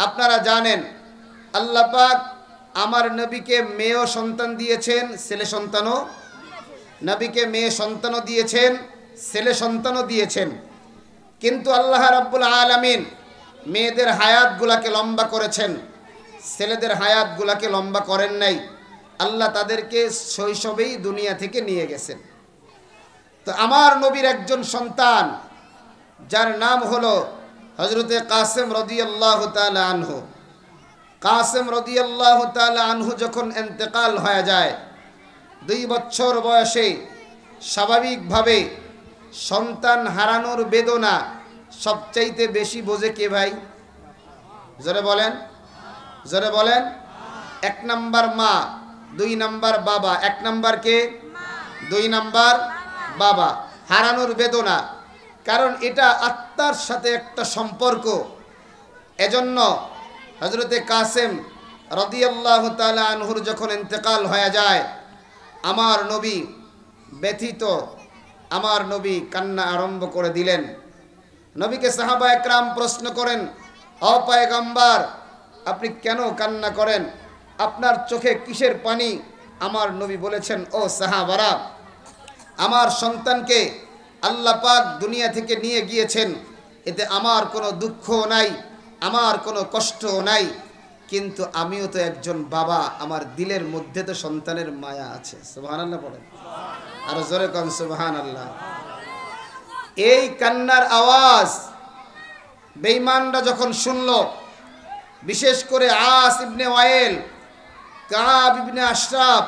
আপনারা জানেন আল্লাহ পাক আমার নবীকে মেয়ে সন্তান দিয়েছেন, ছেলে সন্তানও, নবীকে মেয়ে সন্তানও দিয়েছেন, ছেলে সন্তানও দিয়েছেন। কিন্তু আল্লাহ রাব্বুল আলামিন মেয়েদের হায়াতগুলাকে লম্বা করেছেন, ছেলেদের হায়াতগুলাকে লম্বা করেন নাই। আল্লাহ তাদেরকে শৈশবেই দুনিয়া থেকে নিয়ে গেছেন। তো আমার নবীর একজন সন্তান যার নাম হলো হযরতে কাসেম রাদিয়াল্লাহু তাআলা আনহু। কাসেম রাদিয়াল্লাহু তাআলা আনহু যখন ইন্তেকাল হয়ে যায় 2 বছর বয়সে, স্বাভাবিকভাবে সন্তান হারানোর বেদনা সবচাইতে বেশি বোঝে কে ভাই? জোরে বলেন, জোরে বলেন। 1 নাম্বার মা, 2 নাম্বার বাবা। 1 নাম্বার কে? 2 নাম্বার বাবা। হারানোর বেদনা, কারণ এটা আত্মার সাথে একটা সম্পর্ক। এজন্য হযরতে কাসেম রাদিয়াল্লাহু তাআলা আনহুর যখন ইন্তেকাল হয়ে যায়, আমার নবী ব্যথিত, আমার নবী কান্না আরম্ভ করে দিলেন। নবীকে সাহাবা একরাম প্রশ্ন করেন, ও পয়গম্বর, আপনি কেন কান্না করেন? আপনার চোখে কিসের পানি? আমার নবী বলেছেন, ও সাহাবারা, আমার সন্তানকে আল্লাহ পাক দুনিয়া থেকে নিয়ে গিয়েছেন, এতে আমার কোনো দুঃখ নাই, আমার কোনো কষ্ট নাই, কিন্তু আমিও তো একজন বাবা, আমার দিলের মধ্যে তো সন্তানের মায়া আছে। সুবহানাল্লাহ বলেন, আর জোরে কোন সুবহানাল্লাহ। এই কান্নার আওয়াজ বেঈমানরা যখন শুনল, বিশেষ করে আস ইবনে ওয়াইল, কাব ইবনে আশরাফ,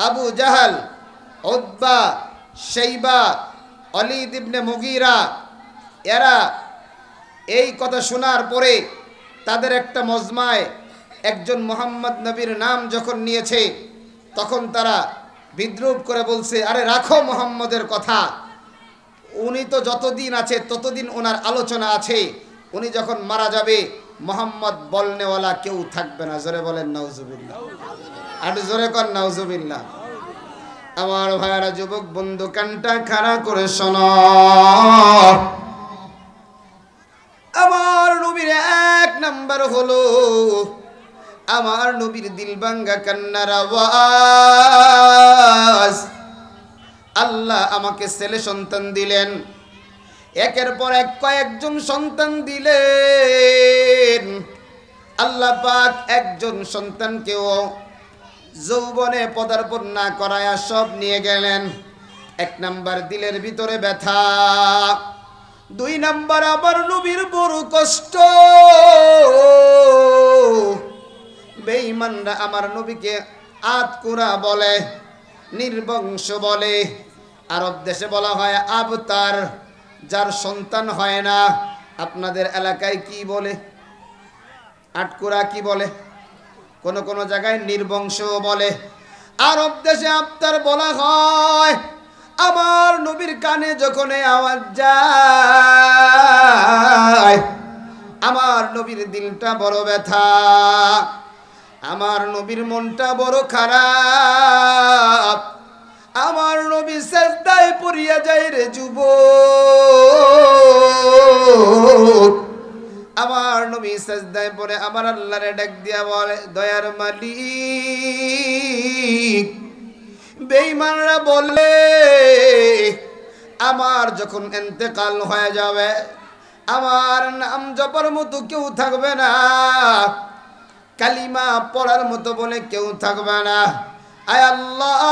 আবু জাহাল, উতবা, শাইবা, ওয়ালিদ ইবনে মুগীরা, এরা এই কথা শোনার পরে তাদের একটা মজমায় একজন মুহাম্মদ নবীর নাম যখন নিয়েছে, তখন তারা বিদ্রুপ করে বলছে, আরে রাখো মুহাম্মদের কথা, উনি তো যতদিন আছে ততদিন ওনার আলোচনা আছে, উনি যখন মারা যাবে মুহাম্মদ বলনেওয়ালা কেউ থাকবে না। জোরে বলেন নাউজুবিল্লাহ, আর জোরে কর নাউজুবিল্লাহ। আমার ভাইরা, যুবক বন্ধু, কানটা খাড়া করে শোনো। আমার নবীর 1 নাম্বার হলো আমার নবীর দিল ভাঙ্গা কান্নার আওয়াজ। আল্লাহ আমাকে ছেলে সন্তান দিলেন, একের পর এক কয়েকজন সন্তান দিলেন। আল্লাহ পাক একজন সন্তানকেও যৌবনে পদার্পণ না করায়া সব নিয়ে গেলেন। 1 নাম্বার দিলের ভিতরে ব্যথা, 2 নাম্বার আবার নবীর বড় কষ্ট। বেঈমানরা আমার নবীকে আতকুরা বলে, নির্বংশ বলে, আরব দেশে বলা হয় আবতার, যার সন্তান হয় না। আপনাদের এলাকায় কি বলে? আটকুরা কি বলে? কোন কোন জায়গায় নির্বংশ বলে। আরব দেশে আবতার বলা হয়। আমার নবীর কানে যখন আওয়াজ যায়, আমার নবীর দিলটা বড় ব্যথা, আমার নবীর মনটা বড় খারাপ। আমার নবী সিজদায় পড়িয়া যায় রে যুবক। আমার নবী সিজদায় পড়ে আমার আল্লাহরে ডাক দিয়া বলে, দয়ার মালিক। বেঈমানরা বলে, আমার যখন ইন্তেকাল হয়ে যাবে, আমার নাম জপার মতো কেউ থাকবে না, কালিমা পড়ার মতো বলে কেউ থাকবে না। আয় আল্লাহ,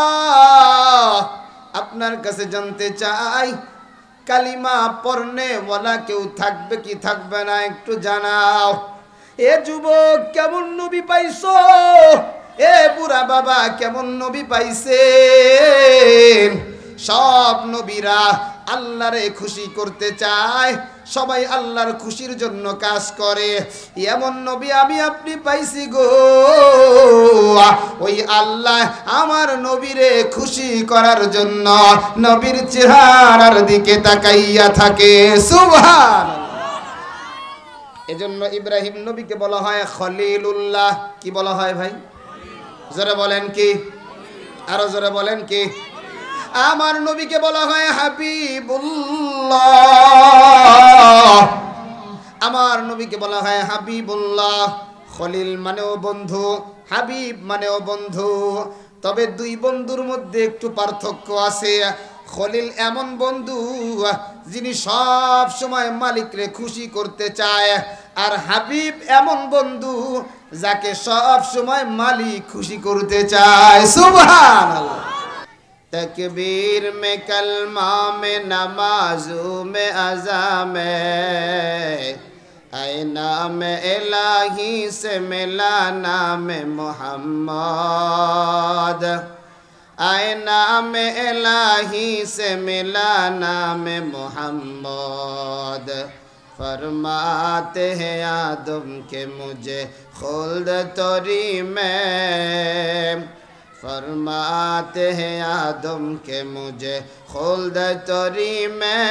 আপনার কাছে জানতে চাই, কালিমা পড়নে ওয়ালা কেউ থাকবে কি থাকবে না, একটু জানাও। এ যুবক কেমন নবী পাইছো? এ বুড়া বাবা কেমন নবী পাইছেন? সব নবীরা আল্লাহরে খুশি করতে চায়, সবাই আল্লাহর খুশির জন্য কাজ করে। এমন নবী আমি আপনি পাইছি গো। ওই আল্লাহ আমার নবীরে খুশি করার জন্য নবীর চেহারার দিকে তাকাইয়া থাকে। সুবহানাল্লাহ। এজন্য ইব্রাহিম নবীকে বলা হয় খলিলুল্লাহ। কি বলা হয় ভাই? জোরে বলেন কি? আরো জোরে বলেন কি? আমার নবীকে বলা হয় হাবিবুল্লাহ। আমার নবীকে বলা হয় হাবিবুল্লাহ। খলিল মানেও বন্ধু, হাবিব মানেও বন্ধু। তবে দুই বন্ধুর মধ্যে একটু পার্থক্য আছে। খলিল এমন বন্ধু যিনি সব সময় মালিকরে খুশি করতে চায়, আর হাবিব এমন বন্ধু যাকে সব সময় মালিক খুশি করতে চায়। সুবহানাল্লাহ। तकबीर में कलमा में नमाजों में अज़ा में ऐ नाम इलाही से मिला नाम मोहम्मद, ऐ नाम इलाही से मिला नाम मोहम्मद। फरमाते हैं आदम के मुझे खुल्द तोरी में, फरमाते हैं आदम के मुझे खुल्द तोरी में।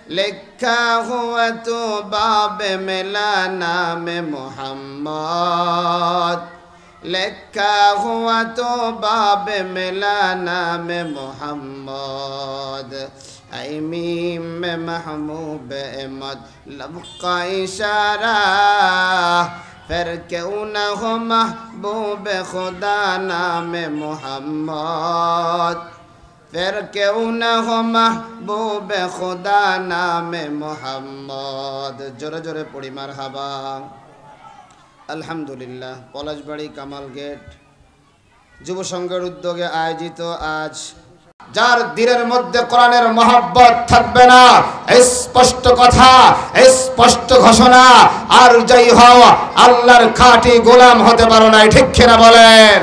लिखा हुआ तो बाब मिला नाम मोहम्मद, लिखा हुआ तो बाब मिला नाम मोहम्मद। ऐ मीम में महबूब अहमद लब का इशारा, फिर क्यों न हो महबूब खुदा नाम मोहम्मद, फिर क्यों न हो महबूब खुदा नाम मोहम्मद। जोरे जोरे पड़ी मरहबा। अल्हम्दुलिल्लाह। पलाशबाड़ी कामाल गेट যুব সংঘের উদ্যোগে আয়োজিত আজ যার দিনের মধ্যে কোরআনের মহব্বত থাকবে না, স্পষ্ট কথা, স্পষ্ট ঘোষণা, আর যাই হও আল্লাহর খাঁটি গোলাম হতে পারো না। ঠিক কিনা বলেন?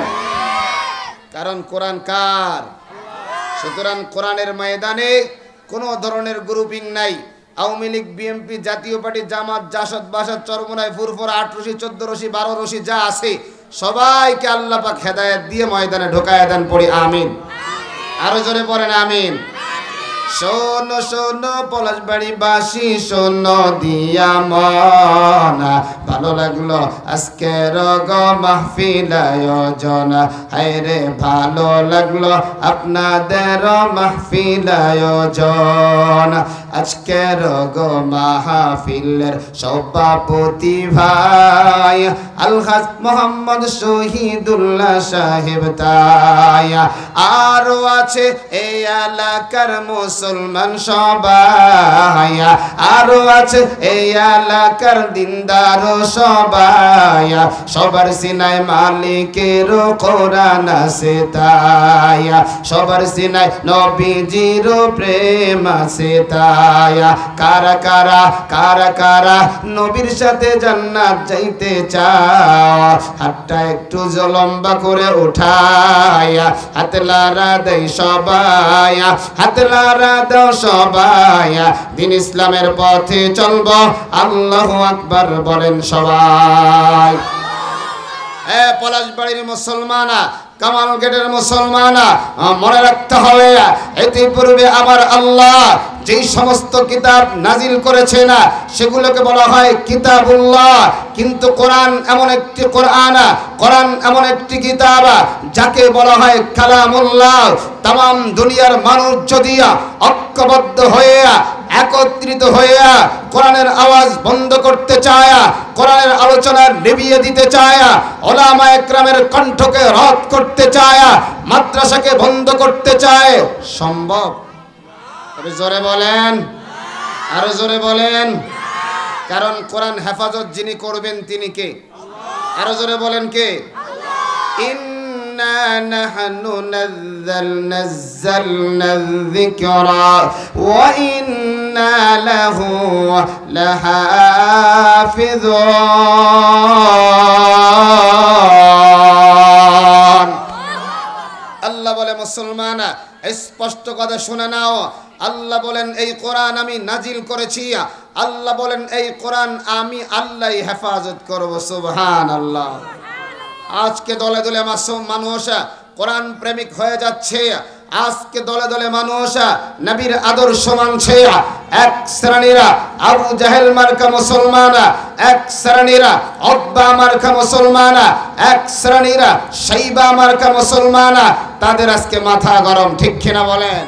কারণ কোরআন কার? সুতরাং কোরআনের ময়দানে কোনো ধরনের গ্রুপিং নাই। আওয়ামী লীগ, বিএনপি, জাতীয় পার্টি, জামাত, জাসদ, বাসাদ, চরমোনাই, ফুরফুরা, 8 রশি, 14 রশি, 12 রশি যা আছে সবাইকে আল্লাহ পাক হেদায়েত দিয়ে ময়দানে ঢোকায় দেন। পড়ি আমিন। আরো জোরে পড়েন আমিন। শোনো শোনো পলাশবাড়ি বাসী, শোনো দিয়া মন, ভালো লাগলো আজকের গো মাহফিল আয়োজন। হায়রে ভালো লাগলো আপনাদের মাহফিল আয়োজন। আজকের গো মাহফিলের সভাপতি ভাই আলহাজ মোহাম্মদ শহীদুল্লাহ সাহেব তাই, আরো আছে এই এলাকার মুসলমান সবাই, আরো আছে এই এলাকার দিনদার সবাই। সবার সিনায় মালিকের কোরআন আছে তাই, সবার সিনায় নবীজির প্রেম আছে তাই। কারা কারা কারা কারা নবীর সাথে জান্নাত যাইতে চাও, হাতটা একটু লম্বা করে উঠায়া হাত লারা দেই সবাই, হাত লারা দাও সবাই। দিন ইসলামের পথে চলবো, আল্লাহু আকবার বলেন সবাই। পলাশবাড়ির মুসলমানা, কামাল গেটের মুসলমানা, মনে রাখতে হবে ইতিপূর্বে আমার আল্লাহ যেই সমস্ত কিতাব নাজিল করেছে না সেগুলোকে বলা হয় কিতাবুল্লাহ, কিন্তু কোরআন এমন একটি কোরআন এমন একটি কিতাব যাকে বলা হয় কালামুল্লাহ। তাম দুনিয়ার মানুষ যদি ঐক্যবদ্ধ হয়ে একত্রিত হয়ে কোরআনের আওয়াজ বন্ধ করতে চায়, কোরআনের আলোচনা নিভিয়ে দিতে চায়, ওলামা একরামের কণ্ঠকে রদ করতে চায়, মাদ্রাসাকে বন্ধ করতে চায়, সম্ভব? তবে জোরে বলেন, আরো জোরে বলেন। কারণ কোরআন হেফাজত যিনি করবেন তিনি কে? আরো জোরে বলেন কে? ইন্না নাহনু নাযালনা যিকরা ওয়া ইন্না লাহু লাহাফিযুন। আল্লাহ বলে মুসলমানা স্পষ্ট কথা শুনে নাও, আল্লাহ বলেন এই কোরআন আমি নাজিল করেছি, আল্লাহ বলেন এই কোরআন আমি আল্লাহই হেফাজত করব। সুবহানাল্লাহ। আজকে দলে দলে মানুষ কোরআন প্রেমিক হয়ে যাচ্ছে, আজকে দলে দলে মানুষ নবীর আদর্শ মানছে। এক শ্রেণীরা আবু জাহেল মার্কা মুসলমান, এক শ্রেণীরা উতবা মার্কা মুসলমান, এক শ্রেণীরা শাইবা মার্কা মুসলমান, তাদের আজকে মাথা গরম। ঠিক কিনা বলেন?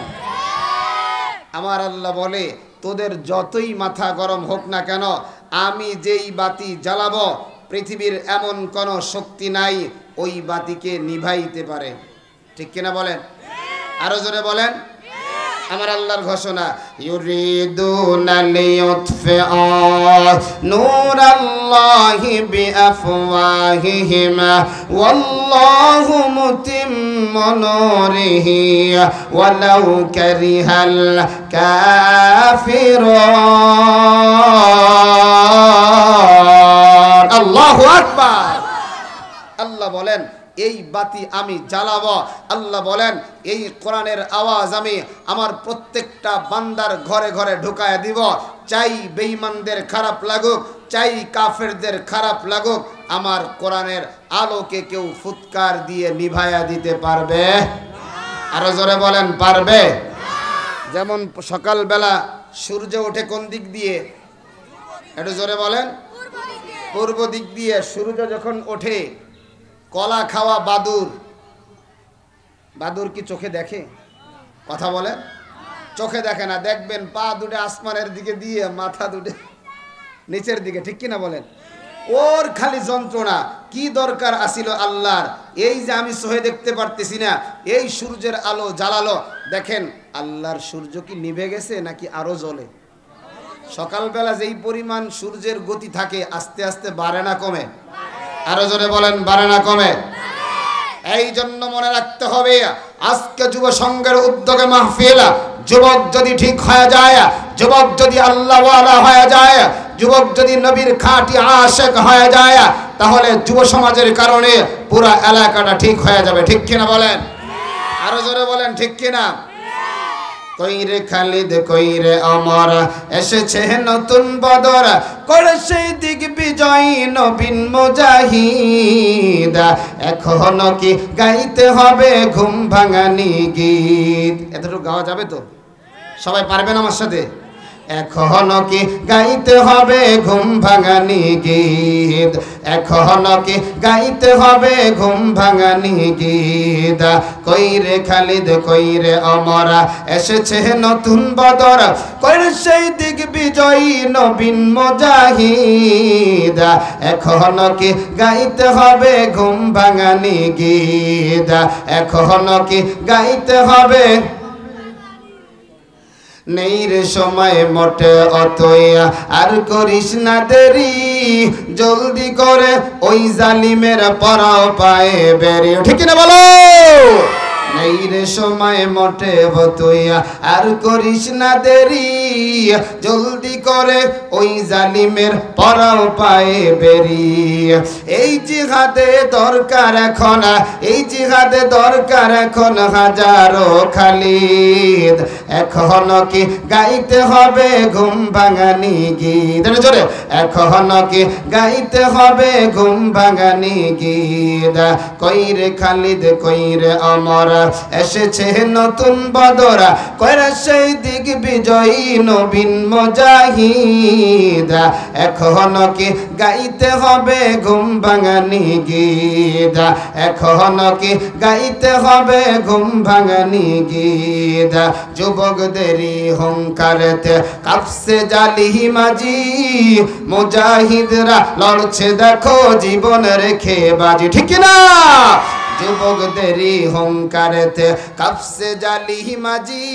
আমার আল্লাহ বলে তোদের যতই মাথা গরম হোক না কেন, আমি যেই বাতি জ্বালাবো পৃথিবীর এমন কোনো শক্তি নাই ওই বাতিকে নিভাইতে পারে। ঠিক কিনা বলেন? আরো জোরে বলেন। আমার আল্লাহর ঘোষণা, ইউরিদুনা লিইউতফিউ নূরাল্লাহি বিআফওয়াহিহিম ওয়াল্লাহু মুতিম্মু নূরিহি ওয়ালাউ কারিহাল কাফিরুন। আল্লাহু আকবার। আল্লাহ বলেন এই বাতি আমি জ্বালাবো। আল্লাহ বলেন এই কোরআনের আওয়াজ আমি আমার প্রত্যেকটা বান্দার ঘরে ঘরে ঢুকায় দিব। চাই বেঈমানদের খারাপ লাগুক, চাই কাফেরদের খারাপ লাগুক, আমার কোরআনের আলোকে কেউ ফুৎকার দিয়ে নিভায়া দিতে পারবে? আরো জোরে বলেন, পারবে? যেমন সকালবেলা সূর্য ওঠে কোন দিক দিয়ে? একটু জোরে বলেন। পূর্ব দিক দিয়ে। সূর্য যখন ওঠে, কলা খাওয়া বাদুর, বাদুর কি চোখে দেখে? কথা বলেন। চোখে দেখে না। দেখবেন পা দুটো আসমানের দিকে দিয়ে মাথা দুটো নিচের দিকে। ঠিক কিনা বলেন? ওর খালি যন্ত্রণা। কি দরকার আসিল আল্লাহর? এই যে আমি সহে দেখতে পারতেছি না, এই সূর্যের আলো জ্বালালো। দেখেন আল্লাহর সূর্য কি নিভে গেছে নাকি আরো জ্বলে? সকালবেলা যেই পরিমাণ সূর্যের গতি থাকে আস্তে আস্তে বাড়ে না কমে? আরো জোরে বলেন, বাড়ে না কমে? এই জন্য মনে রাখতে হবে, আজকে যুব সংঘের উদ্যোগে মাহফিল, যুবক যদি ঠিক হয়ে যায়, যুবক যদি আল্লাহওয়ালা হয়ে যায়, যুবক যদি নবীর খাঁটি আশিক হয়ে যায়, তাহলে যুব সমাজের কারণে পুরো এলাকাটা ঠিক হয়ে যাবে। ঠিক কিনা বলেন? আরো জোরে বলেন, ঠিক কিনা? কইরে খালিদ কইরে অমর, এসেছে নতুন বদর, করে সেই দিক বিজয়ী নবীন মুজাহিদ। এখনো কি গাইতে হবে ঘুম ভাঙানি গীত? এতটুকু গাওয়া যাবে তো? সবাই পারবেন আমার সাথে? এখনো কি গাইতে হবে ঘুম ভাঙানি গীত? এখনো কি গাইতে হবে ঘুম ভাঙানি গীত? কইরে খালিদ কইরে অমর, এসেছে নতুন বদর, কইরে সেই দিক বিজয়ী নবীন মুজাহিদ। এখনো কি গাইতে হবে ঘুম ভাঙানি গীত? এখনো কি গাইতে হবে? নেই রে সময় মোটে অতই, আর করিস না দেরি, জলদি করে ওই জালিমের পরাও পায়ে বেরি। ঠিক না বলো? নেই রে সময় মোটে অতই, আর করিস না দেরি, জলদি করে ওই জালিমের পরাও পায়ে বেরি। এই জিহাদে দরকার এখন, এই জিহাদে দরকার এখন হাজারো খালিদ। এখনো কি গাইতে হবে ঘুম ভাঙানি গীত? জোরে। এখনো কি গাইতে হবে ঘুম ভাঙানি গীত? কইরে খালিদ কইরে অমর, এসেছে নতুন বদর, কইরে সেই দিক বিজয়ী নবীন মুজাহিদ। এখনো কি গাইতে হবে ঘুম ভাঙানি গীত? এখনো কি গাইতে হবে ঘুম ভাঙানি গীত? যুবকদেরই হুঙ্কারেতে কাঁপছে জালিহি মাঝি, মুজাহিদরা লড়ছে দেখো জীবন রেখে বাজি। ঠিক না? যুবকদেরই হুঙ্কারেতে কাঁপছে জালিহি মাঝি,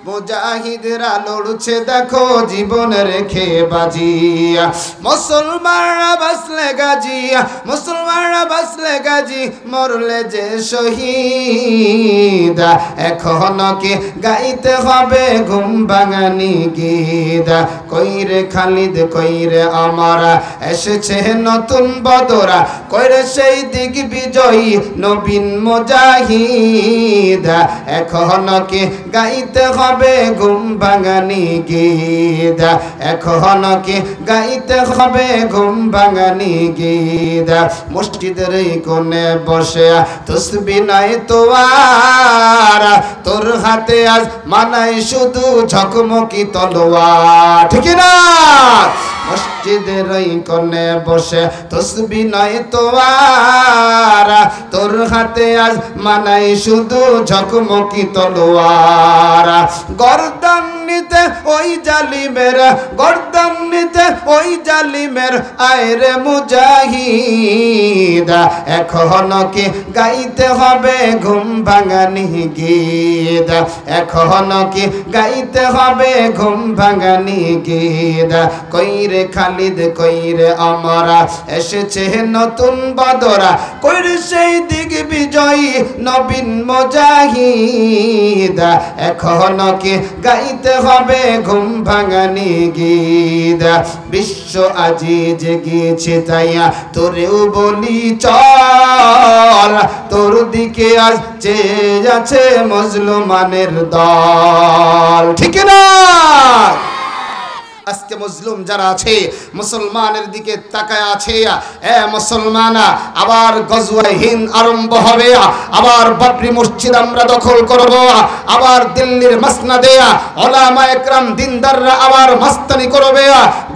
মুজাহিদরা লড়ছে দেখো জীবন রেখে বাজি। মুসলমানরা বাঁচলে গাজী, মুসলমানরা বাঁচলে গাজী, মরলে যে শহীদ। এখনো কি গাইতে হবে ঘুম ভাঙানি গীত? কইরে খালিদ কইরে অমর, এসেছে নতুন বদর, কইরে সেই দিক বিজয়ী নবীন মুজাহিদ। এখনো কি গাইতে হবে ঘুম ভাঙানি গীত? এখনো কি গাইতে হবে ঘুম ভাঙানি গীত? মসজিদের এই কোণে বসে তসবিহ নাই তোয়ার, তোর হাতে আজ মানাই শুধু ঝকমকি তলোয়ার। ঠিক না? মসজিদের ওই কোণে বসে তসবিহ নয় তোয়ার, তোর হাতে আজ মানাই শুধু ঝকমকি তলোয়ার। গর্দান নিতে ওই জালিমের, গর্দান নিতে ওই জালিমের আয়রে মুজাহিদ, এখন কি গাইতে হবে ঘুম ভাঙানি গীত, এখন কি গাইতে হবে ঘুম ভাঙানি গীত। কইরে খালিদ কইরে আমরা এসেছে নতুন বদরা, কইরে সেই দিক বিজয়ী নবীন মুজাহিদ, এখন কি গাইতে হবে ঘুম ভাঙানি গীত। বিশ্ব আজি জেগেছে তাইয়া তোরেও বলি চল, তোর দিকে আজ চেয়ে যাচ্ছে মজলুমানের দল, ঠিক না? আজকে মজলুম যারা আছে মুসলমানের দিকে তাকায় আছে, এ মুসলমানা আবার গজওয়ায়ে হিন্দ আরম্ভ হবে, আবার বাবরি মসজিদ আমরা দখল করব, আবার দিল্লির মসনদে উলামায়ে কেরাম দিনদাররা আবার মাস্তানি করবে,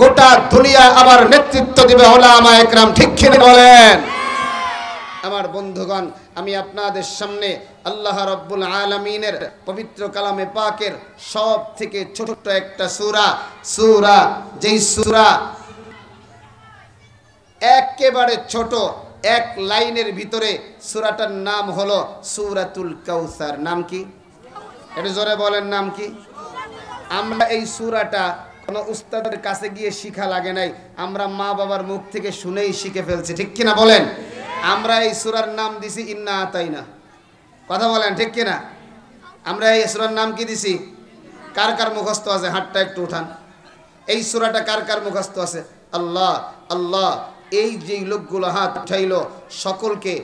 গোটা দুনিয়া আবার নেতৃত্ব দিবে উলামায়ে কেরাম, ঠিক কি না বলেন? আমার বন্ধুগণ, আমি আপনাদের সামনে আল্লাহ রাব্বুল আলামিনের পবিত্র কালামে পাকের সব থেকে ছোট একটা সূরা, যেই সূরা একেবারে ছোট, এক লাইনের ভিতরে সূরাটার নাম হলো সূরাতুল কাউসার। নাম কি? একটু জোরে বলেন, নাম কি? আমরা এই সূরাটা কোনো উস্তাদের কাছে গিয়ে শিখা লাগে নাই, আমরা মা বাবার মুখ থেকে শুনেই শিখে ফেলছি, ঠিক কিনা বলেন? আমরা এই সূরার নাম দিছি ইন্না আতাইনা, কথা বলেন ঠিক কিনা? আমরা এই সূরার নাম কি দিছি? কার কার মুখস্থ আছে হাতটা একটু উঠান। এই সূরাটা কার কার মুখস্থ আছে? আল্লাহ আল্লাহ, এই যে লোকগুলো হাত উঠাইলো সকলকে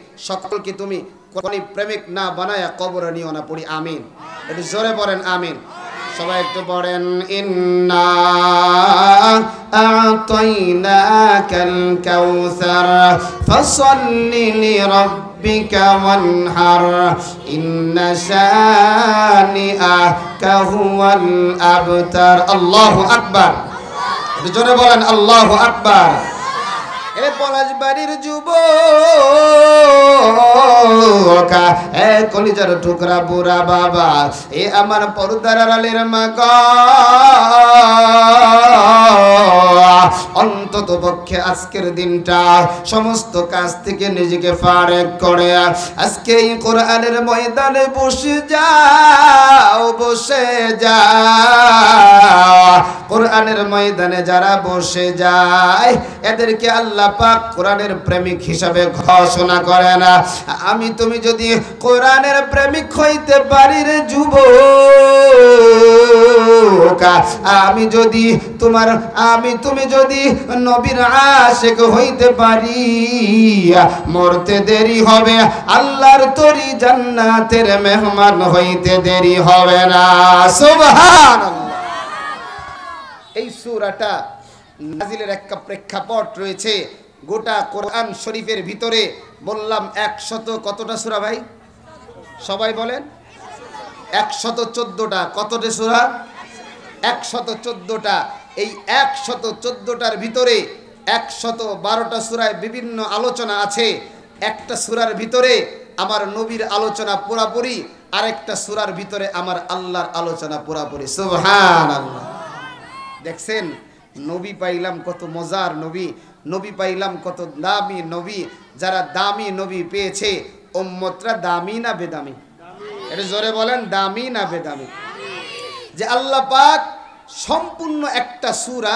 তুমি কোন প্রেমিক না বানায়া কবরে নিও না, পড়ি আমিন। একটু জোরে পড়েন আমিন। সবাই একটু পড়েন ইন্না আ'তাইনাকাল কাউসার ফাসাল্লি লিরাব্বিকা ওয়ানহার ইন্না শানিআকা হুয়াল আবতার। আল্লাহু আকবার। জোরে বলেন আল্লাহু আকবার। এ পলাশবাড়ির যুবক, এ কলিজার টুকরা বুড়া বাবা, এ আমার পর্দার আড়ালের মা গো, অন্তত পক্ষে আজকের দিনটা সমস্ত কাজ থেকে নিজেকে ফারেক করে আজকে এই কোরআনের ময়দানে বসে যাও, বসে যাও। কোরআনের ময়দানে যারা বসে যায় এদেরকে আল্লাহ পাক কোরআনের প্রেমিক হিসাবে ঘোষণা করে না। আমি তুমি যদি কোরআনের প্রেমিক হইতে পারি রে যুবক, আমি তুমি যদি নবীর আশিক হইতে পারি, মরতে দেরি হবে, আল্লাহর তরি জান্নাতের মেহমান হইতে দেরি হবে না। সুবহানাল্লাহ। এই সূরাটা নাজিলের একটা প্রেক্ষাপট রয়েছে। গোটা কোরআন শরীফের ভিতরে বললাম 100 কতটা সূরা ভাই? সবাই বলেন 114টা। কতটা সূরা? 114টা। এই 114টার ভিতরে 112টা সূরায় বিভিন্ন আলোচনা আছে। একটা সূরার ভিতরে আমার নবীর আলোচনা পুরাপুরি, আরেকটা সূরার ভিতরে আমার আল্লাহর আলোচনা পুরাপুরি। সুবহানাল্লাহ। দেখছেন নবী পাইলাম কত মজার নবী, নবী পাইলাম কত দামি নবী। যারা দামি নবী পেয়েছে উম্মতরা দামি না বেদামি? এটা জোরে বলেন, দামি না বেদামি? যে আল্লাহ পাক সম্পূর্ণ একটা সূরা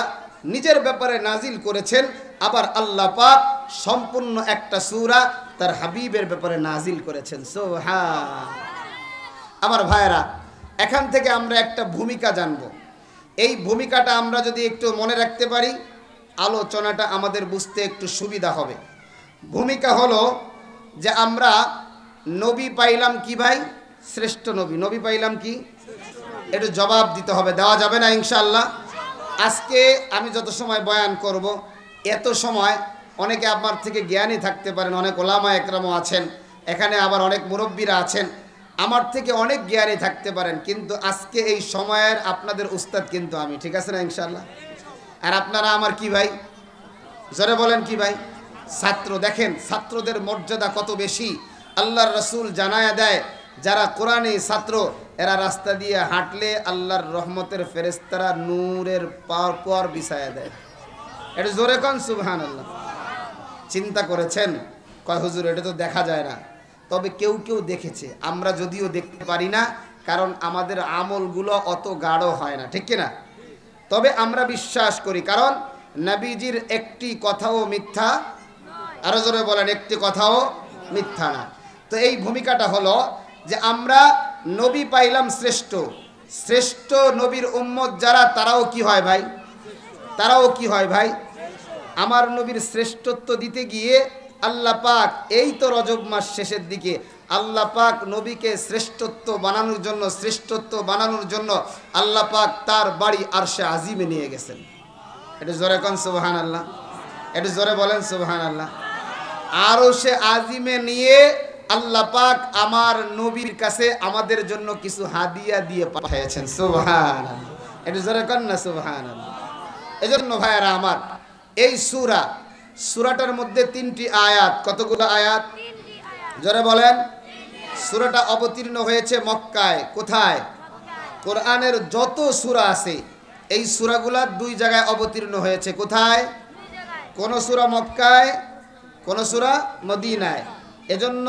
নিজের ব্যাপারে নাজিল করেছেন, আবার আল্লাহ পাক সম্পূর্ণ একটা সূরা তার হাবিবের ব্যাপারে নাজিল করেছেন। সুবহান। আমার ভাইরা, এখান থেকে আমরা একটা ভূমিকা জানবো। এই ভূমিকাটা আমরা যদি একটু মনে রাখতে পারি, আলোচনাটা আমাদের বুঝতে একটু সুবিধা হবে। ভূমিকা হলো যে আমরা নবী পাইলাম কি ভাই? শ্রেষ্ঠ নবী। নবী পাইলাম কি? একটু জবাব দিতে হবে, দেওয়া যাবে না ইনশাআল্লাহ? আজকে আমি যত সময় বয়ান করব, এত সময় অনেকে আমার থেকে জ্ঞানী থাকতে পারেন, অনেক ওলামা একরামও আছেন এখানে, আবার অনেক মুরব্বীরা আছেন, আমার থেকে অনেক জ্ঞানী থাকতে পারেন, কিন্তু আজকে এই সময়ের আপনাদের উস্তাদ কিন্তু আমি, ঠিক আছে না ইনশাআল্লাহ? আর আপনারা আমার কি ভাই? জোরে বলেন কি ভাই? ছাত্র। দেখেন ছাত্রদের মর্যাদা কত বেশি। আল্লাহর রাসূল জানায়া দেয় যারা কোরআনে ছাত্র এরা রাস্তা দিয়ে হাঁটলে আল্লাহর রহমতের ফেরেশতারা নূরের পর বিছায়া দেয়। এটা জোরে কোন সুবহানাল্লাহ। চিন্তা করেছেন? কয় হুজুর এটা তো দেখা যায় না। তবে কেউ কেউ দেখেছে, আমরা যদিও দেখতে পারি না, কারণ আমাদের আমলগুলো অত গাঢ় হয় না, ঠিক কিনা? তবে আমরা বিশ্বাস করি, কারণ নবীজির একটি কথাও মিথ্যা, আরো জোরে বলেন, একটি কথাও মিথ্যা না। তো এই ভূমিকাটা হলো যে আমরা নবী পাইলাম শ্রেষ্ঠ, শ্রেষ্ঠ নবীর উম্মত যারা তারাও কি হয় ভাই? তারাও কি হয় ভাই? আমার নবীর শ্রেষ্ঠত্ব দিতে গিয়ে আল্লাহ পাক এই তো রজব মাস শেষের দিকে আল্লাহ পাক নবীকে শ্রেষ্ঠত্ব বানানোর জন্য আল্লাহ পাক তার বাড়ি আরশে আজিমে নিয়ে গেছেন। এটা জোরে কোন সুবহানাল্লাহ, এটা জোরে বলেন সুবহানাল্লাহ। আরশে আজিমে নিয়ে আল্লাহ পাক আমার নবীর কাছে আমাদের জন্য কিছু হাদিয়া দিয়ে পাঠিয়েছেন, সুবহানাল্লাহ। এটা জোরে কোন না সুবহানাল্লাহ। এজন্য ভাইরা আমার, এই সূরাটার মধ্যে 3টি আয়াত। কতগুলো আয়াত? জোরে বলেন। সূরাটা অবতীর্ণ হয়েছে মক্কায়। কোথায়? কোরআনের যত সূরা আছে এই সূরাগুলা 2 জায়গায় অবতীর্ণ হয়েছে। কোথায়? কোন সূরা মক্কায়, কোন সূরা মদিনায়। এজন্য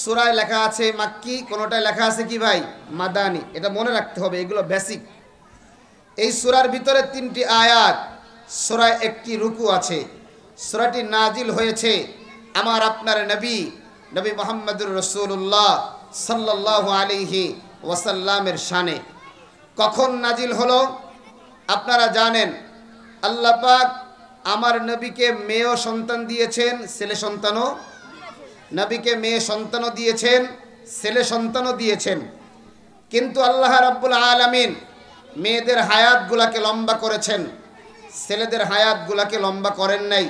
সূরায় লেখা আছে মাক্কি, কোনটায় লেখা আছে কি ভাই? মাদানি। এটা মনে রাখতে হবে, এগুলো বেসিক। এই সূরার ভিতরে 3টি আয়াত, সূরায় 1টি রুকু আছে। সূরাটি নাজিল হয়েছে আমার আপনার নবী মুহাম্মদুর রাসূলুল্লাহ সাল্লাল্লাহু আলাইহি ওয়াসাল্লামের শানে। কখন নাজিল হলো আপনারা জানেন। আল্লাহ পাক আমার নবীকে মেয়ে সন্তান দিয়েছেন, ছেলে সন্তানও। নবীকে মেয়ে সন্তানও দিয়েছেন, ছেলে সন্তানও দিয়েছেন। কিন্তু আল্লাহ রাব্বুল আলামিন মেয়েদের হায়াতগুলোকে লম্বা করেছেন, ছেলেদের হায়াতগুলোকে লম্বা করেন নাই।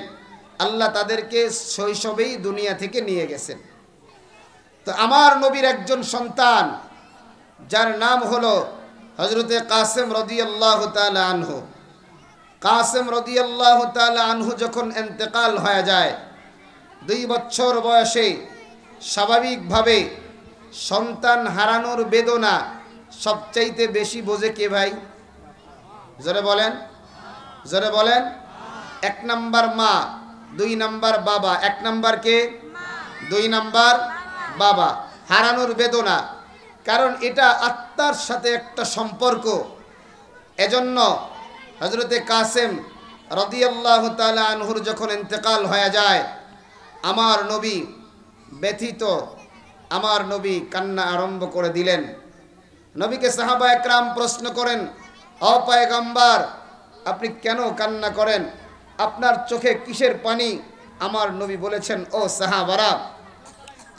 আল্লাহ তাদেরকে শৈশবেই দুনিয়া থেকে নিয়ে গেছেন। তো আমার নবীর একজন সন্তান যার নাম হলো হযরতে কাসেম রাদিয়াল্লাহু তাআলা আনহু। কাসেম রাদিয়াল্লাহু তাআলা আনহু যখন ইন্তেকাল হয়ে যায় 2 বছর বয়সে, স্বাভাবিকভাবে সন্তান হারানোর বেদনা সবচাইতে বেশি বোঝে কে ভাই? জোরে বলেন, জোরে বলেন। 1 নাম্বার মা, 2 নাম্বার বাবা। 1 নাম্বার কে? 2 নাম্বার বাবা। হারানোর বেদনা, কারণ এটা আত্মার সাথে একটা সম্পর্ক। এজন্য হযরতে কাসেম রাদিয়াল্লাহু তাআলা আনহুর যখন ইন্তেকাল হয়ে যায় আমার নবী ব্যথিত, আমার নবী কান্না আরম্ভ করে দিলেন। নবীকে সাহাবা একরাম প্রশ্ন করেন, ও পয়গম্বর আপনি কেন কান্না করেন? আপনার চোখে কিসের পানি? আমার নবী বলেছেন, ও সাহাবারা,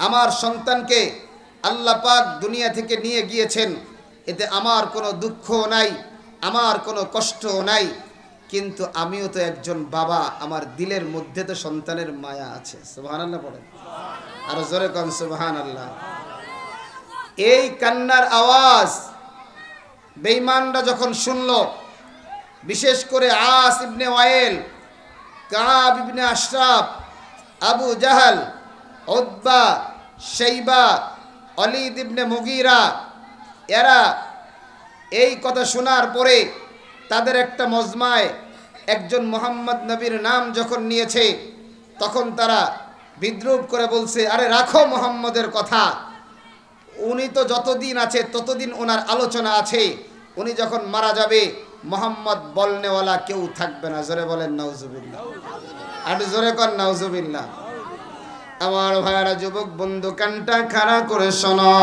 আমার সন্তানকে আল্লাহ পাক দুনিয়া থেকে নিয়ে গিয়েছেন, এতে আমার কোনো দুঃখ নাই, আমার কোনো কষ্ট নাই, কিন্তু আমিও তো একজন বাবা, আমার দিলের মধ্যে তো সন্তানের মায়া আছে। সুবহানাল্লাহ বলেন, আর জোরে কোন সুবহানাল্লাহ। এই কান্নার আওয়াজ বেঈমানরা যখন শুনল, বিশেষ করে আস ইবনে ওয়াইল, কাব ইবনে আশরাফ, আবু জাহাল, উতবা, শাইবা, ওয়ালিদ ইবনে মুগীরা, এরা এই কথা শোনার পরে তাদের একটা মজমায় একজন মুহাম্মদ নবীর নাম যখন নিয়েছে তখন তারা বিদ্রুপ করে বলছে, আরে রাখো মুহাম্মদের কথা, উনি তো যতদিন আছে ততদিন ওনার আলোচনা আছে, উনি যখন মারা যাবে মুহাম্মদ বলনেওয়ালা কেউ থাকবে না। জোরে বলেন নাউজুবিল্লাহ, আর জোরে কর নাউজুবিল্লাহ। আমার ভাইরা, যুবক বন্ধু, কানটা খাড়া করে শোনো।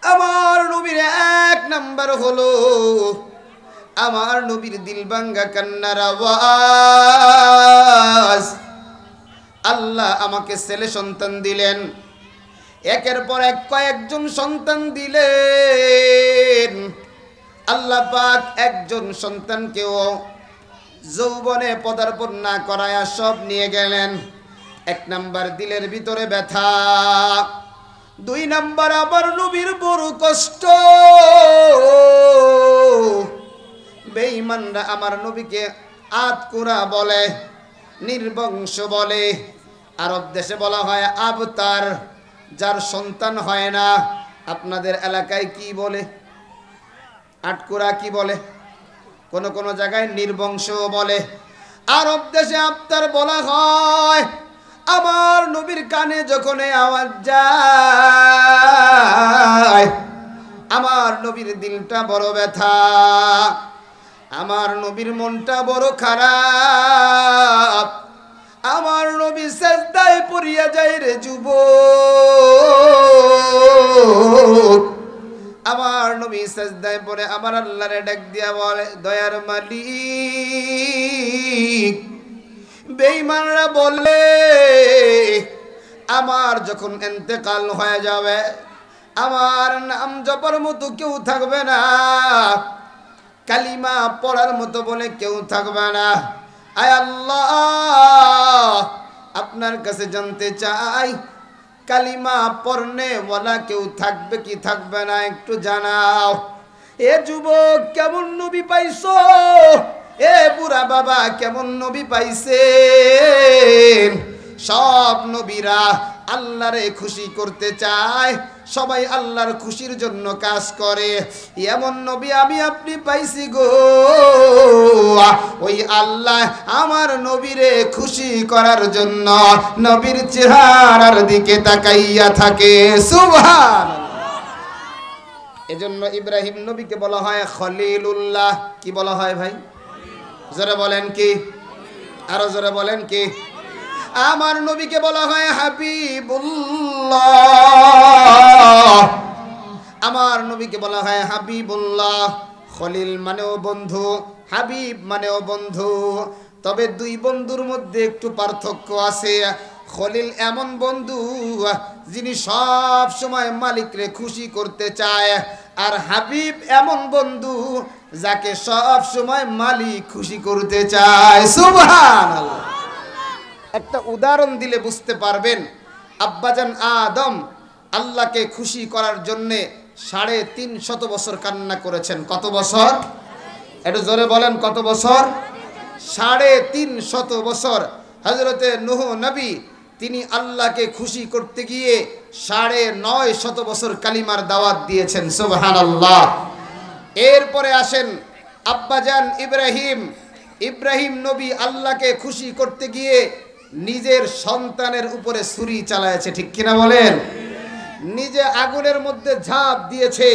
আমার নবীর 1 নাম্বার হলো আমার নবীর দিল ভাঙ্গা কান্নার আওয়াজ। আল্লাহ আমাকে ছেলে সন্তান দিলেন, একের পর এক কয়েকজন সন্তান দিলেন। আল্লাহ পাক একজন সন্তানকেও যৌবনে পদার্পণ না করায়া সব নিয়ে গেলেন। 1 নাম্বার দিলের ভিতরে ব্যথা, 2 নাম্বার আমার নবীর বড় কষ্ট। বেঈমানরা আমার নবীকে আতকুরা বলে, নির্বংশ বলে। আরব দেশে বলা হয় আবতার, যার সন্তান হয় না। আপনাদের এলাকায় কি বলে? আটকুরা কি বলে? কোন কোন জায়গায় নির্বংশ বলে। আরব দেশে আবতার বলা হয়। আমার নবীর কানে যখন এই আওয়াজ যায়, আমার নবীর দিলটা বড় ব্যথা, আমার নবীর মনটা বড় খারাপ। আমার নবী সেজদায় পড়িয়া যায় রে যুবক। আমার নবী সেজদায় পড়ে আমার আল্লাহরে ডাক দিয়া বলে, দয়ার মালিক। বেঈমানরা বলে, আমার যখন ইন্তেকাল হয়ে যাবে, আমার নাম জপার মতো কেউ থাকবে না, কালিমা পড়ার মতো বলে কেউ থাকবে না। আয় আল্লাহ, আপনার কাছে জানতে চাই, কালিমা পড়নে ওয়ালা কেউ থাকবে কি থাকবে না একটু জানাও। এ যুবক কেমন নবী পাইছো? এ বুড়া বাবা কেমন নবী পাইছেন? সব নবীরা আল্লাহরে খুশি করতে চায়, সবাই আল্লাহর খুশির জন্য কাজ করে। এমন নবী আমি আপনি পাইছি গো, ওই আল্লাহ আমার নবীরে খুশি করার জন্য নবীর চেহারার দিকে তাকাইয়া থাকে। সুবহানাল্লাহ। এজন্য ইব্রাহিম নবীকে বলা হয় খলিলুল্লাহ। কি বলা হয় ভাই? জোরে বলেন কি? আরো জোরে বলেন কি? আমার নবীকে বলা হয় হাবিবুল্লাহ। আমার নবীকে বলা হয় হাবিবুল্লাহ। খলিল মানেও বন্ধু, হাবিব মানেও বন্ধু। তবে দুই বন্ধুর মধ্যে একটু পার্থক্য আছে। খলিল এমন বন্ধু যিনি সব সময় মালিকরে খুশি করতে চায়, আর হাবিব এমন বন্ধু যাকে সব সময় মালিক খুশি করতে চায়। সুবহানাল্লাহ। একটা উদাহরণ দিলে বুঝতে পারবেন। আব্বাজান আদম আল্লাহকে খুশি করার জন্য 350 বছর কান্না করেছেন। কত বছর? একটু জোরে বলেন, কত বছর? 350 বছর। হযরতে নূহ নবী তিনি আল্লাহকে খুশি করতে গিয়ে 950 বছর কালিমার দাওয়াত দিয়েছেন। সুবহানাল্লাহ। এরপরে আসেন আব্বাজান ইব্রাহিম নবী আল্লাহকে খুশি করতে গিয়ে নিজের সন্তানের উপরে ছুরি চালায়েছে। ঠিক কিনা বলেন? নিজে আগুনের মধ্যে ঝাঁপ দিয়েছে।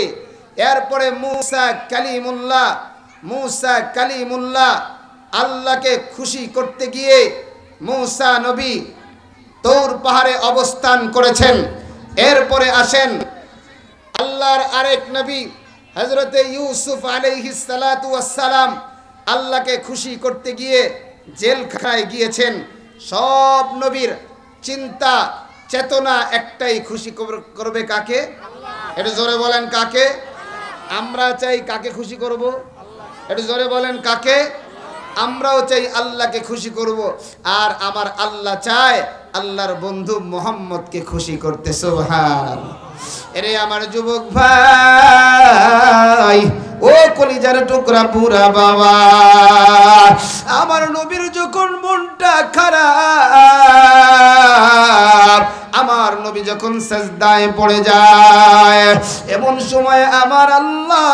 এরপরে মুসা কালিমুল্লাহ আল্লাহকে খুশি করতে গিয়ে মুসা নবী তৌর পাহাড়ে অবস্থান করেছেন। এরপরে আসেন আল্লাহর আরেক নবী হযরতে ইউসুফ আলাইহিস সালাতু ওয়াস সালাম আল্লাহকে খুশি করতে গিয়ে জেলখানায় গিয়েছেন। সব নবীর চিন্তা চেতনা একটাই, খুশি করবে কাকে? একটু জোরে বলেন কাকে? আমরা চাই কাকে খুশি করব? একটু জোরে বলেন কাকে? আমরাও চাই আল্লাহকে খুশি করব। আর আমার আল্লাহ চায় আল্লাহর বন্ধু মুহাম্মদকে খুশি করতে। সুবহানাল্লাহ। এরে আমার যুবক ভাই, ও কলিজার টুকরা বুড়া বাবা, আমার নবীর যখন মনটা খারাপ, আমার নবী যখন সিজদায় পড়ে যায়, এমন সময় আমার আল্লাহ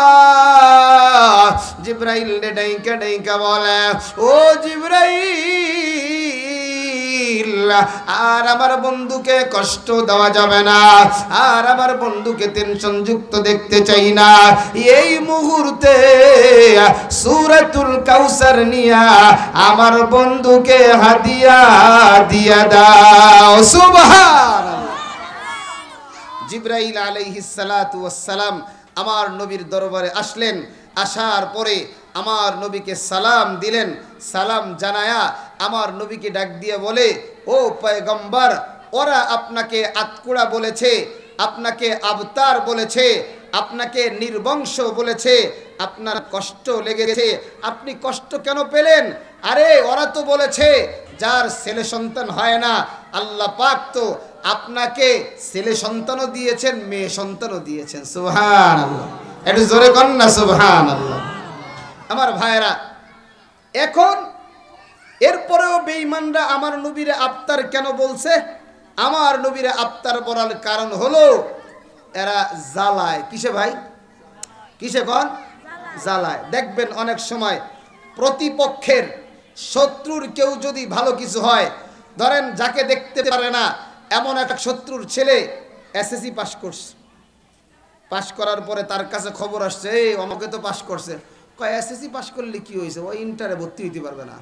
জিবরাইল ডাইকা ডাইকা বলে, ও জিবরাইল, আর আমার বন্ধুকে কষ্ট দেওয়া যাবে না, আর আমার বন্ধুকে টেনশন যুক্ত দেখতে চাই না। এই মুহূর্তে সূরাতুল কাউসার নিয়া আমার বন্ধুকে হাদিয়া দিয়া দাও। সুবহানাল্লাহ। জিবরাইল আলাইহিস সালাতু ওয়াস সালাম আমার নবীর দরবারে আসলেন। আসার পরে আমার নবীকে সালাম দিলেন। সালাম জানায়া আমার নবীকে ডাক দিয়ে বলে, ও পয়গম্বর, ওরা আপনাকে আতকুড়া বলেছে, আপনাকে আবতার বলেছে, আপনাকে নির্বংশ বলেছে, আপনার কষ্ট লেগেছে, আপনি কষ্ট কেন পেলেন? আরে ওরা তো বলেছে যার ছেলে সন্তান হয় না, আল্লাহ পাক তো আপনাকে ছেলে সন্তানও দিয়েছেন, মেয়ে সন্তানও দিয়েছেন। সুবহানাল্লাহ। একটু জোরে কর না সুবহানাল্লাহ। আমার ভাইয়েরা, এখন এরপরেও বেঈমানরা আমার নবীরে আফতার কেন বলছে? আমার নবীরে আফতার বলার কারণ হলো এরা জ্বালায়। কিসে ভাই? কিসে কন? জ্বালায়। দেখবেন অনেক সময় প্রতিপক্ষের শত্রুর কেউ যদি ভালো কিছু হয়, ধরেন যাকে দেখতে পারে না এমন একটা শত্রুর ছেলে এসএসসি পাস করছে, পাস করার পরে তার কাছে খবর আসছে, এই আমাকে তো পাস করছে। কয় এসএসসি পাস করলে কি হয়েছে? ওই ইন্টারে ভর্তি হইতে পারবে না।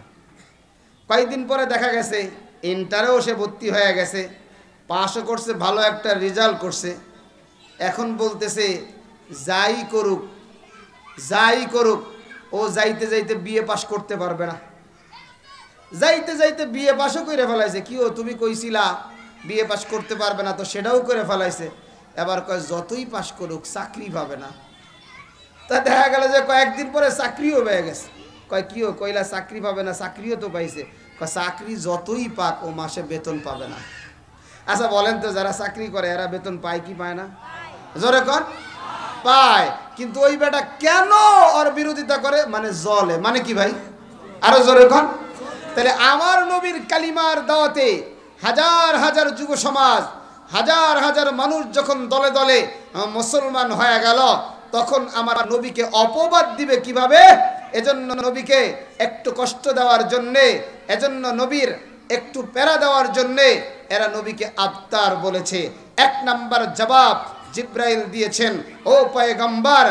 কয়েকদিন পরে দেখা গেছে ইন্টারেও সে ভর্তি হয়ে গেছে, পাসও করছে, ভালো একটা রেজাল্ট করছে। এখন বলতেছে যাই করুক যাই করুক, ও যাইতে যাইতে বিএ পাস করতে পারবে না। যাইতে যাইতে বিএ পাসও করে ফেলাইছে। কি ও তুমি কইছিলা বিএ পাস করতে পারবে না, তো সেটাও করে ফেলাইছে। এবার কয় যতই পাস করুক চাকরি পাবে না। তা দেখা গেল যে কয়েকদিন পরে চাকরিও পেয়ে গেছে। কয় কি ও কইলা চাকরি পাবে না? চাকরিও তো পাইছে। কয় চাকরি যতই পাক ও মাসে বেতন পাবে না। আচ্ছা বলেন তো, যারা চাকরি করে এরা বেতন পায় কি পায় না? জোরে কন। পায়। কিন্তু ওই বেটা কেন ওর বিরোধিতা করে? মানে জলে। মানে কি ভাই? আরো জোরে কন। তাহলে আমার নবীর কালিমার দাওয়াতে হাজার হাজার যুব সমাজ, হাজার হাজার মানুষ যখন দলে দলে মুসলমান হয়ে গেল, তখন আমার নবীকে অপবাদ দিবে কিভাবে? এজন্য নবীকে একটু কষ্ট দেওয়ার জন্যে, এজন্য নবীর একটু প্যারা দেওয়ার জন্যে এরা নবীকে আফতার বলেছে। এক নাম্বার জবাব জিব্রাইল দিয়েছেন, ও পয়গম্বর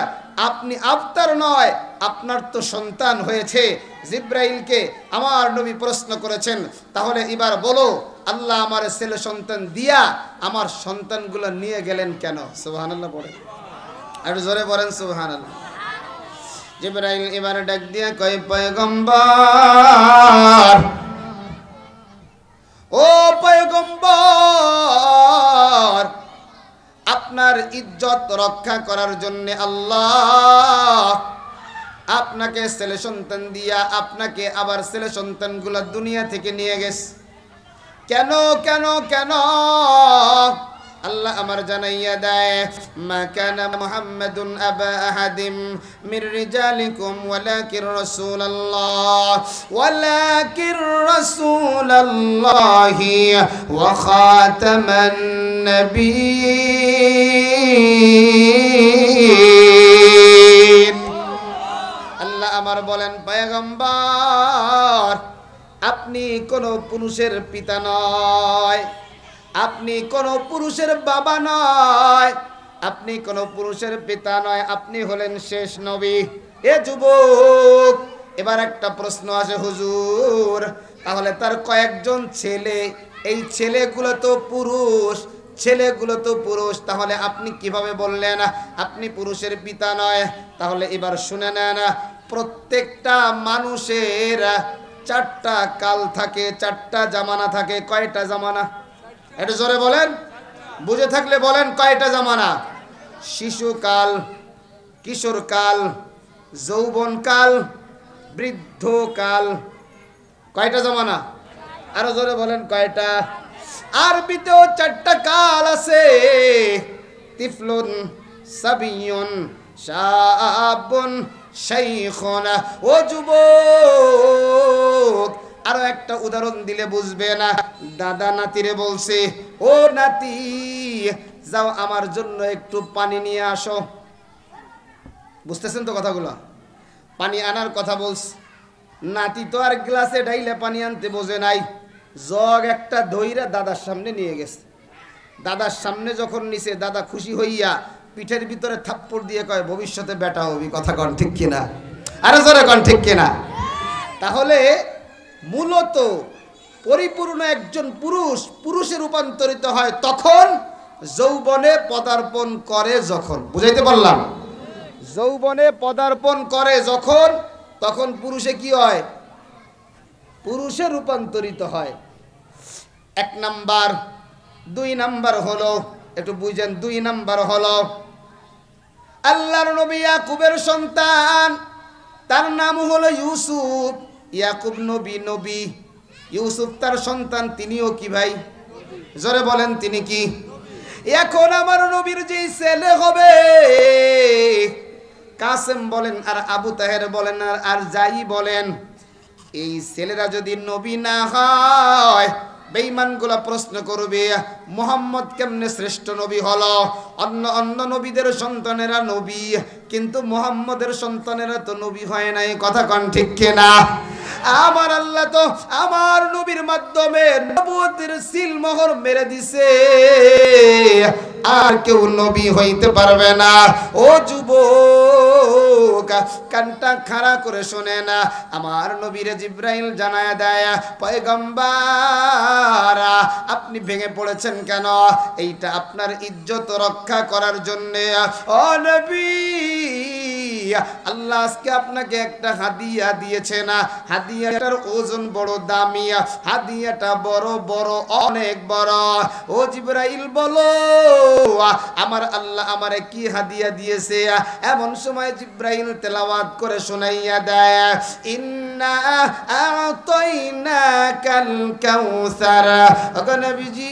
আপনি আফতার নয়, আপনার তো সন্তান হয়েছে। জিব্রাইলকে আমার নবী প্রশ্ন করেছেন, তাহলে এবার বলো আল্লাহ আমার ছেলে সন্তান দিয়া আমার সন্তানগুলো নিয়ে গেলেন কেন? সুবহানাল্লাহ বলেন, আর জোরে বলেন সুবহানাল্লাহ। জিব্রাইল এবার ডাক দিয়া কয়, পয়গম্বর, ও পয়গম্বর, আপনার ইজ্জত রক্ষা করার জন্য আল্লাহ আপনাকে ছেলে সন্তান দিয়া আপনাকে আবার ছেলে সন্তানগুলো দুনিয়া থেকে নিয়ে গেছে। কেন কেন কেন? আল্লাহ আমার জানাইয়া দেয়, মা কানা মুহাম্মাদুন আবা আহাদিম মির রিজালিকুম ওয়ালাকির রাসূলুল্লাহি ওয়া খাতামান নবিয়্যিন। আল্লাহ আমার বলেন, পয়গম্বর আপনি কোন পুরুষের পিতা নয়, আপনি কোন পুরুষের বাবা নয়, আপনি কোন পুরুষের পিতা নয়, আপনি হলেন শেষ নবী। এ যুবক, এবার একটা প্রশ্ন আছে হুজুর, তাহলে তার কয়েকজন ছেলে, এই ছেলেগুলো তো পুরুষ, ছেলেগুলো তো পুরুষ, তাহলে আপনি কিভাবে বললেন আপনি পুরুষের পিতা নয়? তাহলে এবার শুনে নেন, প্রত্যেকটা মানুষের চারটা কাল থাকে, চারটা জামানা থাকে। কয়টা জামানা? একটু জোরে বলেন, বুঝে থাকলে বলেন কয়টা জামানা? শিশুকাল, কিশোরকাল, যৌবনকাল, বৃদ্ধকাল। কয়টা জামানা? আরো জোরে বলেন কয়টা? আরবিতেও চারটা কাল আছে, তিফলুন, সাবিয়ুন, শাবুন, শাইখুন। ও যুবক, আরো একটা উদাহরণ দিলে বুঝবে না। দাদা নাতিরে বলছে, ও নাতি যাও আমার জন্য একটু পানি নিয়ে আসো। বুঝতেছেন তো কথাগুলো? পানি আনার কথা বলছে। নাতি তো আর গ্লাসে ঢাইলে পানি আনতে বোঝে নাই, জগ একটা ধইরা দাদার সামনে নিয়ে গেছে। দাদার সামনে যখন নিছে, দাদা খুশি হইয়া পিঠের ভিতরে থাপ্পড় দিয়ে কয়, ভবিষ্যতে বেটা হবি। কথা কন ঠিক কিনা? আরো জোরে কন ঠিক কিনা? তাহলে মূলত পরিপূর্ণ একজন পুরুষ পুরুষে রূপান্তরিত হয় তখন যৌবনে পদার্পণ করে যখন। বুঝাইতে পারলাম? যৌবনে পদার্পণ করে যখন, তখন পুরুষে কি হয়? পুরুষে রূপান্তরিত হয়। এক নাম্বার। দুই নাম্বার হলো, একটু বুঝেন, দুই নাম্বার হলো আল্লাহর নবী ইয়াকুবের সন্তান, তার নাম হলো ইউসুফ। ইয়াকুব নবী, নবী ইউসুফ তার সন্তান, তিনিও কি ভাই? জোরে বলেন তিনি কি? এখন আমার নবীর যেই ছেলে হবে, কাসেম বলেন আর আবু তাহের বলেন আর যাই বলেন, এই ছেলেরা যদি নবী না হয়, বেঈমানগুলা প্রশ্ন করবে মুহাম্মদ কেমনে শ্রেষ্ঠ নবী হলো? অন্য নবীদের সন্তানেরা নবী, কিন্তু মুহাম্মদের সন্তানেরা তো নবী হয় নাই। কথা কোন ঠিক কিনা? আমার আল্লাহ তো আমার নবীর মাধ্যমে নবুয়তের সিলমোহর মেরে দিছে, আর কেউ নবী হইতে পারবে না। ও যুবক, কানটা খাড়া করে শুনে না, আমার নবীরে জিব্রাইল জানায় দেয়, পয়গম্বর আপনি ভেঙে পড়েছেন কেন? এইটা আপনার ইজ্জত রক্ষা করার জন্য। ও নবী, আল্লাহ আজকে আপনাকে একটা হাদিয়া দিয়েছে না, হাদিয়াটার ওজন বড় দামি, হাদিয়াটা বড় বড় অনেক বড়। ও জিবরাইল বলো আমার আল্লাহ আমারে কি হাদিয়া দিয়েছে? এমন সময় জিবরাইল তেলাওয়াত করে শোনাইয়া দেয়, ইন্না আ'তাইনাকাল কাউসার। ওগো নবীজি,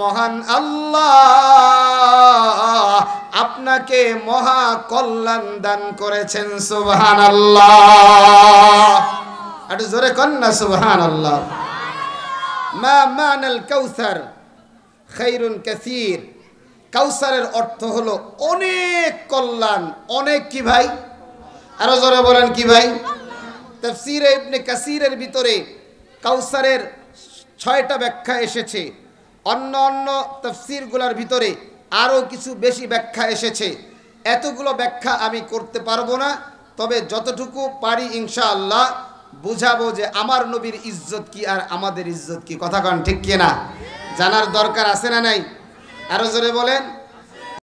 মহান আল্লাহ আপনাকে মহা কল্যাণ দান করেছেন। সুবহানাল্লাহ, একটু জোরে কন না সুবহানাল্লাহ। মা মানাল কাউসার খায়রুন কাসীর। কাউসারের অর্থ হলো অনেক কল্যাণ, অনেক কি ভাই? আরো জোরে বলেন কি ভাই? তাফসীরে ইবনে কাসীরের ভিতরে কাউসারের 6টা ব্যাখ্যা এসেছে, অন্য তাফসীরগুলোর ভিতরে আরও কিছু বেশি ব্যাখ্যা এসেছে। এতগুলো ব্যাখ্যা আমি করতে পারবো না, তবে যতটুকু পারি ইনশাআল্লাহ বুঝাবো যে আমার নবীর ইজ্জত কি আর আমাদের ইজ্জত কি। কথা কন ঠিক কিনা? জানার দরকার আছে না নাই? আরো জোরে বলেন।